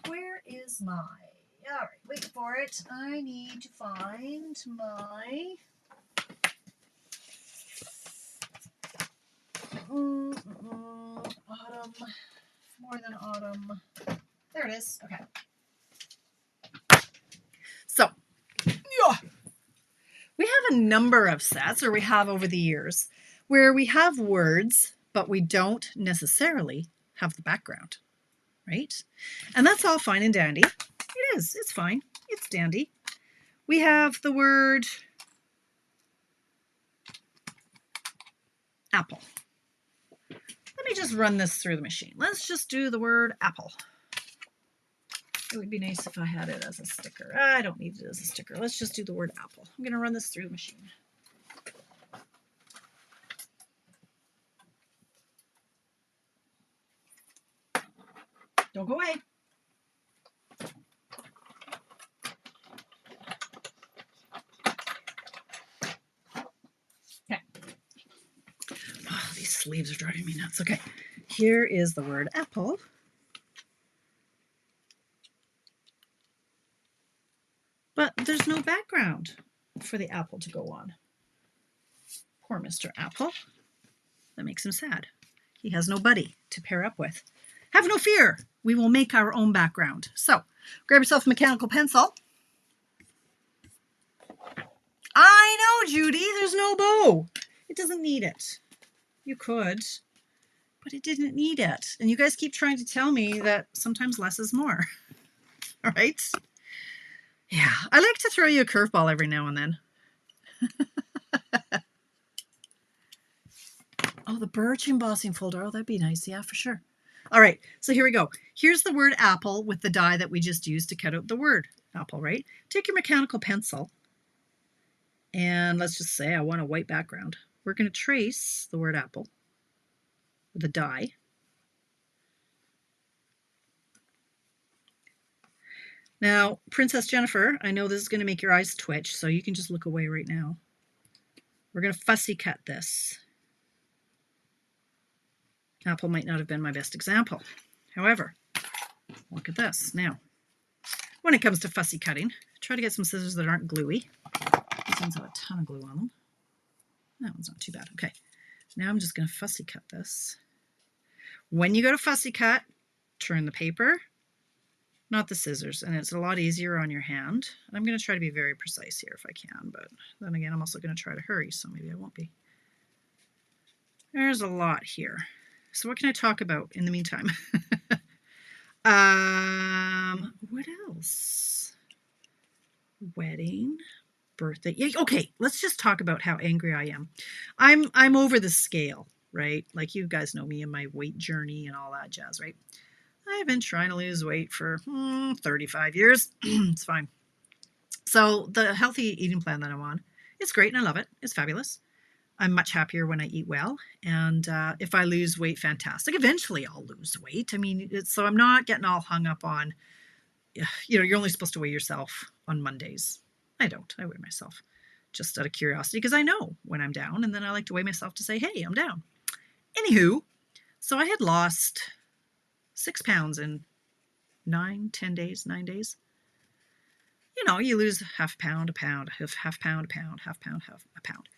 S1: Where is my, all right, wait for it. I need to find my, autumn, more than autumn. There it is. Okay. So, yeah, we have a number of sets, or we have over the years, where we have words, but we don't necessarily have the background, right? And that's all fine and dandy. It is. It's fine. It's dandy. We have the word apple. Let me just run this through the machine. Let's just do the word apple. It would be nice if I had it as a sticker. I don't need it as a sticker. Let's just do the word apple. I'm going to run this through the machine. Don't go away. Okay. Oh, these sleeves are driving me nuts. Okay. Here is the word apple. But there's no background for the apple to go on. Poor Mr. Apple. That makes him sad. He has nobody to pair up with. Have no fear. We will make our own background. So, grab yourself a mechanical pencil. I know, Judy, there's no bow. It doesn't need it. You could, but it didn't need it. And you guys keep trying to tell me that sometimes less is more. All right? Yeah, I like to throw you a curveball every now and then. Oh, the birch embossing folder. Oh, that'd be nice. Yeah, for sure. All right, so here we go. Here's the word apple with the die that we just used to cut out the word apple, right? Take your mechanical pencil, and let's just say I want a white background. We're going to trace the word apple with a die. Now, Princess Jennifer, I know this is going to make your eyes twitch, so you can just look away right now. We're going to fussy cut this. Apple might not have been my best example. However, look at this. Now, when it comes to fussy cutting, try to get some scissors that aren't gluey. These ones have a ton of glue on them. That one's not too bad. Okay, now I'm just going to fussy cut this. When you go to fussy cut, turn the paper, not the scissors, and it's a lot easier on your hand. I'm going to try to be very precise here if I can, but then again, I'm also going to try to hurry, so maybe I won't be. There's a lot here. So what can I talk about in the meantime? What else? Wedding, birthday. Yeah, okay, let's just talk about how angry I am. I'm over the scale, right? Like you guys know me and my weight journey and all that jazz, right? I've been trying to lose weight for 35 years. It's fine. So the healthy eating plan that I'm on, it's great and I love it. It's fabulous. I'm much happier when I eat well. And if I lose weight, fantastic. Eventually I'll lose weight. I mean, so I'm not getting all hung up on, you know, you're only supposed to weigh yourself on Mondays. I don't. I weigh myself just out of curiosity because I know when I'm down. And then I like to weigh myself to say, hey, I'm down. Anywho, so I had lost 6 pounds in 9 days. You know, you lose half a pound, half pound, half pound, half a pound.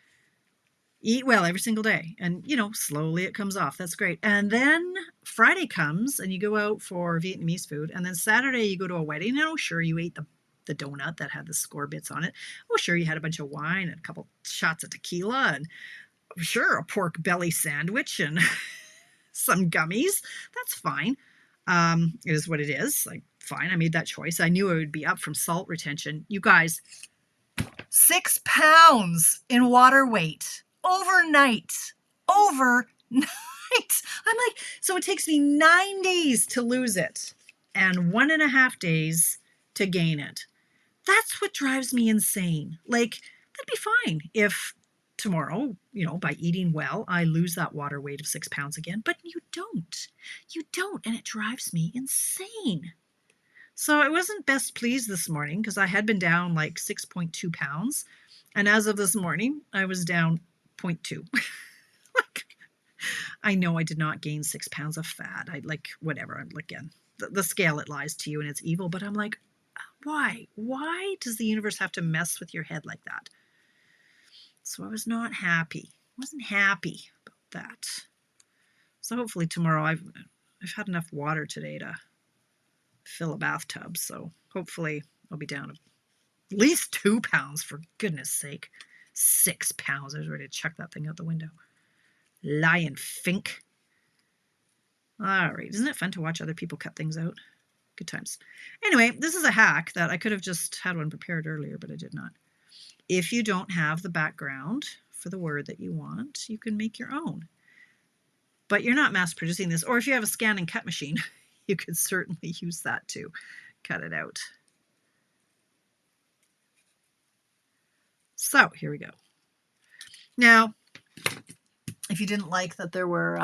S1: Eat well every single day. And, you know, slowly it comes off. That's great. And then Friday comes and you go out for Vietnamese food. And then Saturday you go to a wedding. And oh, sure, you ate the donut that had the score bits on it. Oh, sure, you had a bunch of wine and a couple shots of tequila. And sure, a pork belly sandwich and some gummies. That's fine. It is what it is. Like, fine, I made that choice. I knew I would be up from salt retention. You guys, 6 pounds in water weight overnight. I'm like, so it takes me 9 days to lose it and 1.5 days to gain it. That's what drives me insane. Like, that'd be fine if tomorrow, you know, by eating well, I lose that water weight of 6 pounds again, but you don't. You don't, and it drives me insane. So I wasn't best pleased this morning because I had been down like 6.2 pounds. And as of this morning, I was down 0.2. Like, I know I did not gain 6 pounds of fat. I like, whatever. I'm again, the scale, it lies to you and it's evil. But I'm like, why? Why does the universe have to mess with your head like that? So I was not happy. Wasn't happy about that. So hopefully tomorrow, I've had enough water today to fill a bathtub. So hopefully I'll be down at least 2 pounds, for goodness sake. 6 pounds. I was ready to chuck that thing out the window. Lying fink. All right. Isn't it fun to watch other people cut things out? Good times. Anyway, this is a hack that I could have just had one prepared earlier, but I did not. If you don't have the background for the word that you want, you can make your own. But you're not mass producing this. Or if you have a scan and cut machine, you could certainly use that to cut it out. So here we go. Now, if you didn't like that there were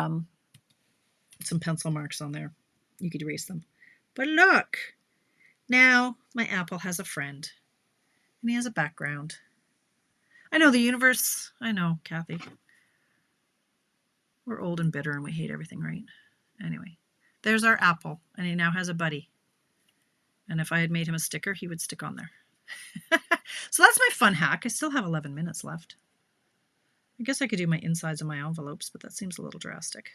S1: some pencil marks on there, you could erase them. But look, now my apple has a friend and he has a background. I know the universe. I know, Kathy. We're old and bitter and we hate everything, right? Anyway, there's our apple and he now has a buddy. And if I had made him a sticker, he would stick on there. So that's my fun hack. I still have 11 minutes left. I guess I could do my insides of my envelopes, but that seems a little drastic.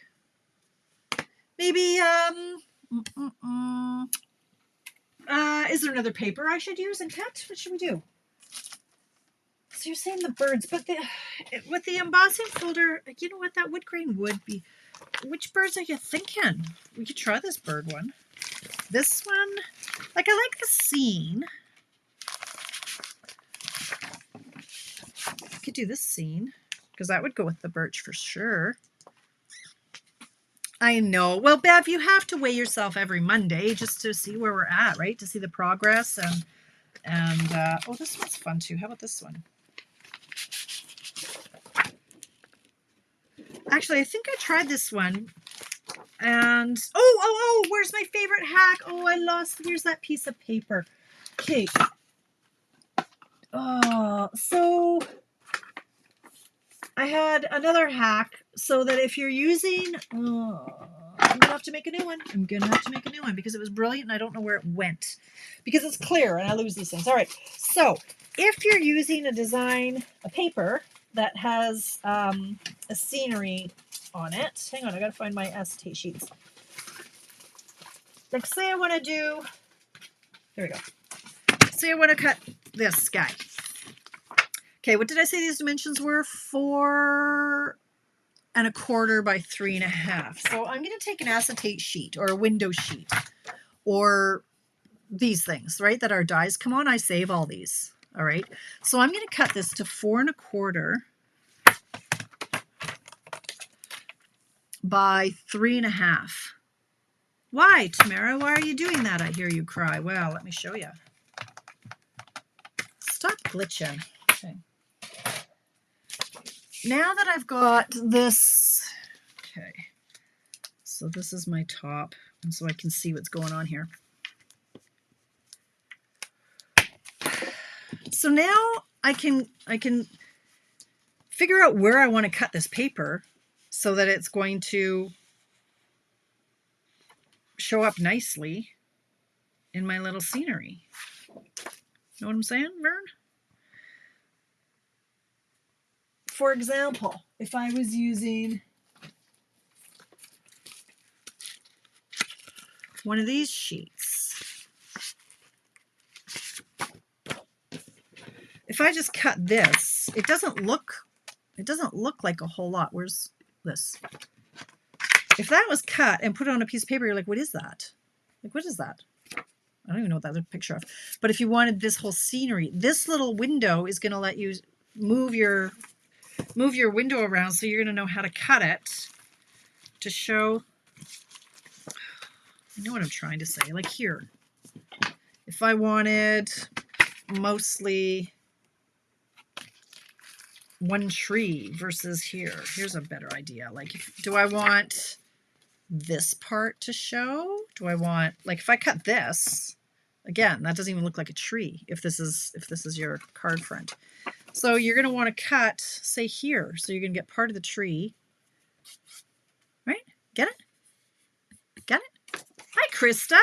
S1: Maybe, is there another paper I should use and cut? What should we do? So you're saying the birds, but with the embossing folder, you know what, that wood grain would be. Which birds are you thinking? We could try this bird one. This one, like, I like the scene. I could do this scene because that would go with the birch for sure. I know. Well, Bev, you have to weigh yourself every Monday just to see where we're at, right? To see the progress and oh, this one's fun too. How about this one? Actually, I think I tried this one. And oh, where's my favorite hack? Oh, I lost. Where's that piece of paper? Okay. Oh, so I had another hack so that if you're using, I'm gonna have to make a new one. I'm gonna have to make a new one because it was brilliant and I don't know where it went because it's clear and I lose these things. All right. So if you're using a paper that has a scenery on it, hang on, I gotta find my acetate sheets. Like say I want to do, there we go. Say I want to cut this guy. Okay, what did I say these dimensions were? 4 1/4 by 3 1/2. So I'm going to take an acetate sheet or a window sheet or these things, right, that our dies come on. I save all these. All right. So I'm going to cut this to 4 1/4 by 3 1/2. Why, Tamara? Why are you doing that? I hear you cry. Well, let me show you. Stop glitching. Okay. Now that I've got this, okay, so this is my top, and so I can see what's going on here. So now I can figure out where I want to cut this paper so that it's going to show up nicely in my little scenery. Know what I'm saying, Vern? For example, if I was using one of these sheets, if I just cut this, it doesn't look like a whole lot. Where's this? If that was cut and put on a piece of paper, you're like, what is that? Like, what is that? I don't even know what that's a picture of. But if you wanted this whole scenery, this little window is going to let you move your window around, so you're going to know how to cut it to show. I know what I'm trying to say. Like here, if I wanted mostly one tree versus here, here's a better idea. Like, do I want this part to show? Do I want, like, if I cut this, again, that doesn't even look like a tree if this is your card front. So you're going to want to cut, say, here. So you're going to get part of the tree. Right? Get it? Get it? Hi, Krista.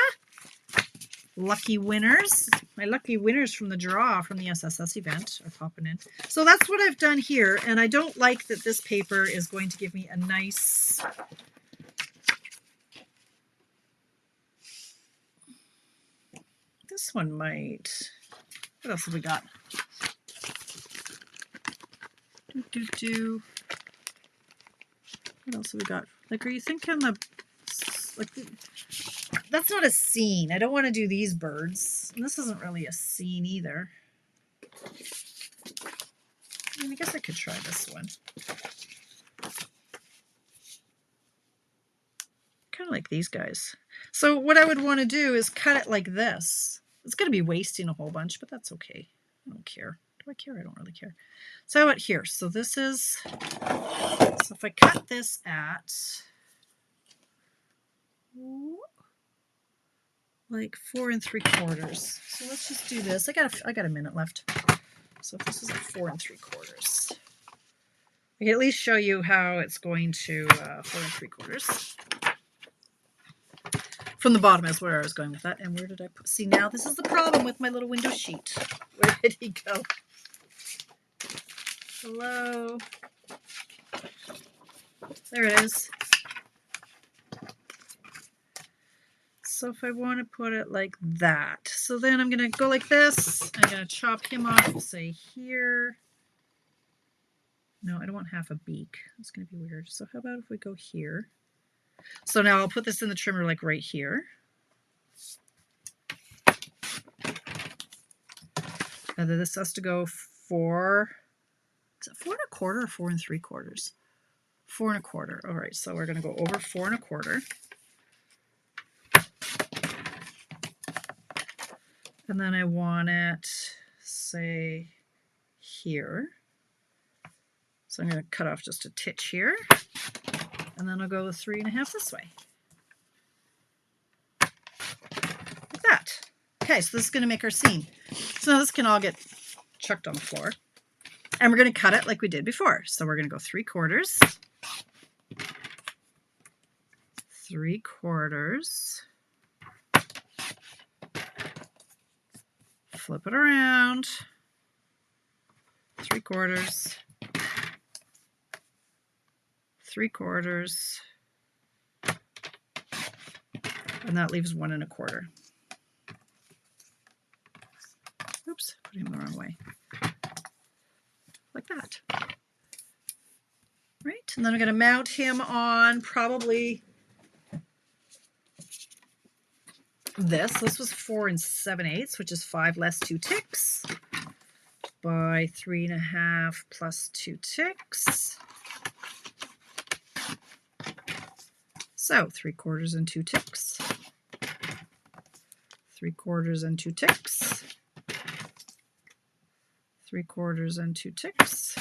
S1: Lucky winners. My lucky winners from the draw from the SSS event are popping in. So that's what I've done here. And I don't like that this paper is going to give me a nice... This one might... What else have we got? What else have we got? Like, are you thinking that's not a scene. I don't want to do these birds. And this isn't really a scene either. I mean, I guess I could try this one. Kind of like these guys. So what I would want to do is cut it like this. It's going to be wasting a whole bunch, but that's okay. I don't care. Do I care? I don't really care. So how about here? So this is, so if I cut this at like 4 3/4. So let's just do this. I got a minute left. So if this is a 4 3/4, I can at least show you how it's going to 4 3/4. From the bottom is where I was going with that. And where did I put? See, now this is the problem with my little window sheet. Where did he go? Hello. There it is. So if I want to put it like that, so then I'm going to go like this. I'm going to chop him off, say here. No, I don't want half a beak. That's going to be weird. So how about if we go here? So now I'll put this in the trimmer like right here. And then this has to go 4, is it 4 1/4 or 4 3/4? 4 1/4. All right, so we're going to go over 4 1/4. And then I want it, say, here. So I'm going to cut off just a titch here. And then I'll go 3 1/2 this way. Like that. Okay, so this is going to make our seam. So now this can all get chucked on the floor. And we're going to cut it like we did before. So we're going to go 3/4. 3/4. Flip it around. 3/4. 3/4. And that leaves 1 1/4. Oops, put him the wrong way. Like that. Right, and then I'm going to mount him on probably this. This was 4 7/8, which is 5 less 2 ticks by 3 1/2 plus 2 ticks. So 3/4 and 2 ticks. 3/4 and 2 ticks. 3/4 and 2 ticks.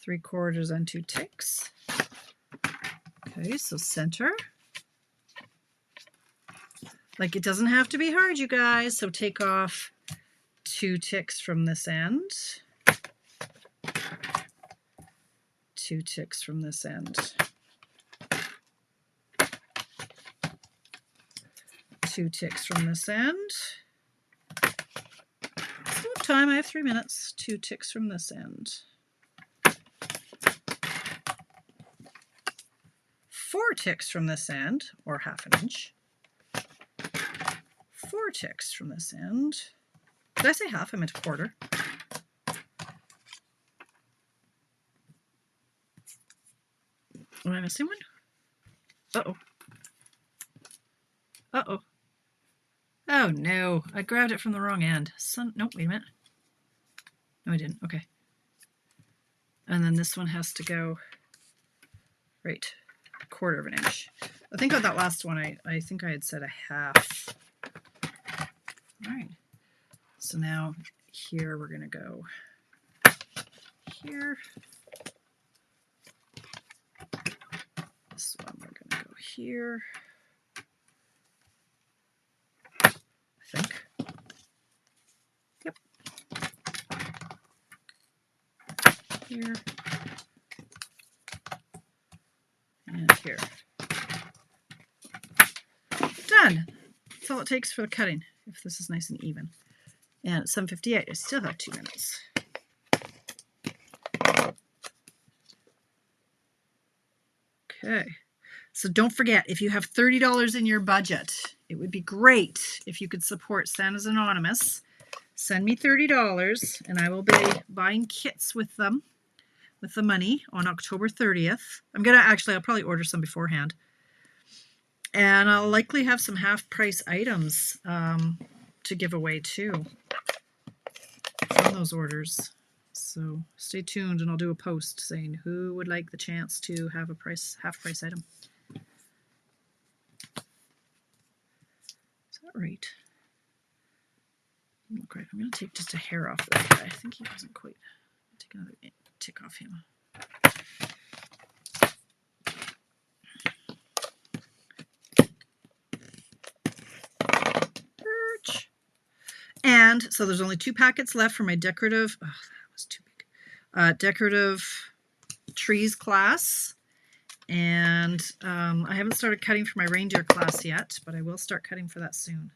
S1: 3/4 and 2 ticks. Okay, so center. Like, it doesn't have to be hard, you guys. So take off 2 ticks from this end. 2 ticks from this end. 2 ticks from this end. Still have time, I have 3 minutes. 2 ticks from this end. 4 ticks from this end, or 1/2 inch. 4 ticks from this end. Did I say half? I meant 1/4. Am I missing one? Uh-oh. Uh-oh. Oh no, I grabbed it from the wrong end. Nope, wait a minute. No, I didn't. Okay. And then this one has to go right 1/4 inch. I think on that last one, I think I had said 1/2. All right. So now here we're going to go here. This one we're going to go here. I think. Yep. Here. And here. Done. That's all it takes for the cutting, if this is nice and even. And it's 7:58. I still have 2 minutes. Okay. So don't forget, if you have $30 in your budget, it would be great if you could support Santa's Anonymous. Send me $30 and I will be buying kits with them, with the money on October 30th. I'll probably order some beforehand. And I'll likely have some half-price items to give away too from those orders. So stay tuned and I'll do a post saying who would like the chance to have a half-price item. Is that right? Look right. I'm going to take just a hair off this guy. I think he wasn't quite. Take another tick off him. And so there's only 2 packets left for my decorative. Oh, that was too big. Decorative trees class. And I haven't started cutting for my reindeer class yet, but I will start cutting for that soon.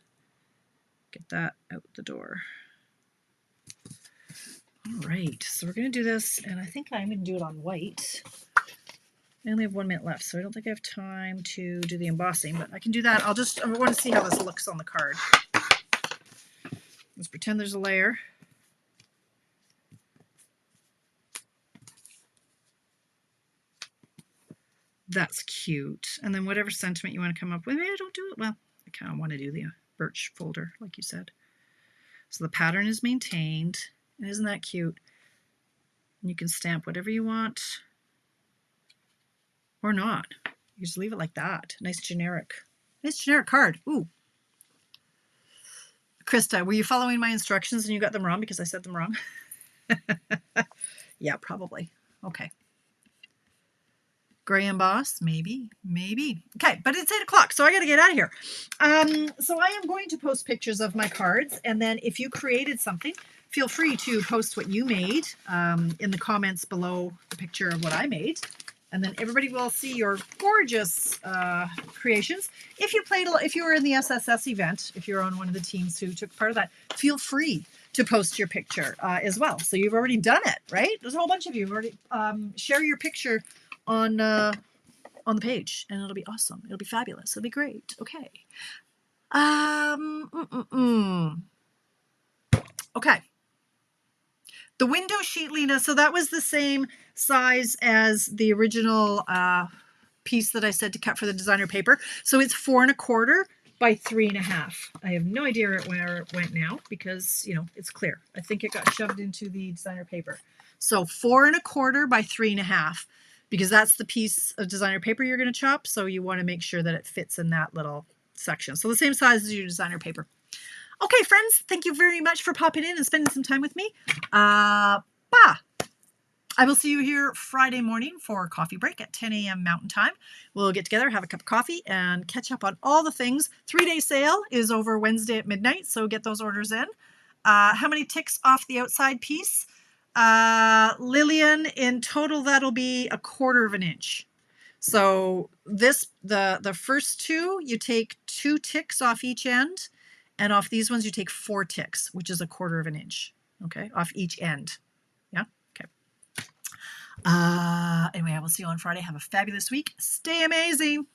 S1: Get that out the door. All right, so we're going to do this, and I think I'm going to do it on white. I only have 1 minute left, so I don't think I have time to do the embossing, but I can do that. I want to see how this looks on the card. Let's pretend there's a layer. That's cute. And then whatever sentiment you want to come up with. Maybe I don't do it. Well, I kind of want to do the birch folder, like you said. So the pattern is maintained. And isn't that cute? And you can stamp whatever you want. or not. You just leave it like that. Nice generic card. Ooh. Krista, were you following my instructions and you got them wrong because I said them wrong? Yeah, probably. Okay. Gray emboss, maybe. Okay, but it's 8 o'clock, so I got to get out of here. So I am going to post pictures of my cards, and then if you created something, feel free to post what you made in the comments below the picture of what I made. And then everybody will see your gorgeous creations. If you were in the SSS event, if you're on one of the teams who took part of that, feel free to post your picture as well. So you've already done it, right? There's a whole bunch of you who've already share your picture on the page, and it'll be awesome. It'll be fabulous. It'll be great. Okay. Okay. The window sheet, Lena, so that was the same size as the original piece that I said to cut for the designer paper. So it's 4 1/4 by 3 1/2. I have no idea where it went now because, you know, it's clear. I think it got shoved into the designer paper. So 4 1/4 by 3 1/2, because that's the piece of designer paper you're going to chop. So you want to make sure that it fits in that little section. So the same size as your designer paper. Okay, friends, thank you very much for popping in and spending some time with me. I will see you here Friday morning for coffee break at 10 a.m. Mountain Time. We'll get together, have a cup of coffee, and catch up on all the things. 3-day sale is over Wednesday at midnight, so get those orders in. How many ticks off the outside piece? Lillian, in total, that'll be 1/4 inch. So the first two, you take 2 ticks off each end. And off these ones, you take 4 ticks, which is 1/4 inch, okay, off each end. Yeah, okay. Anyway, I will see you on Friday. Have a fabulous week. Stay amazing.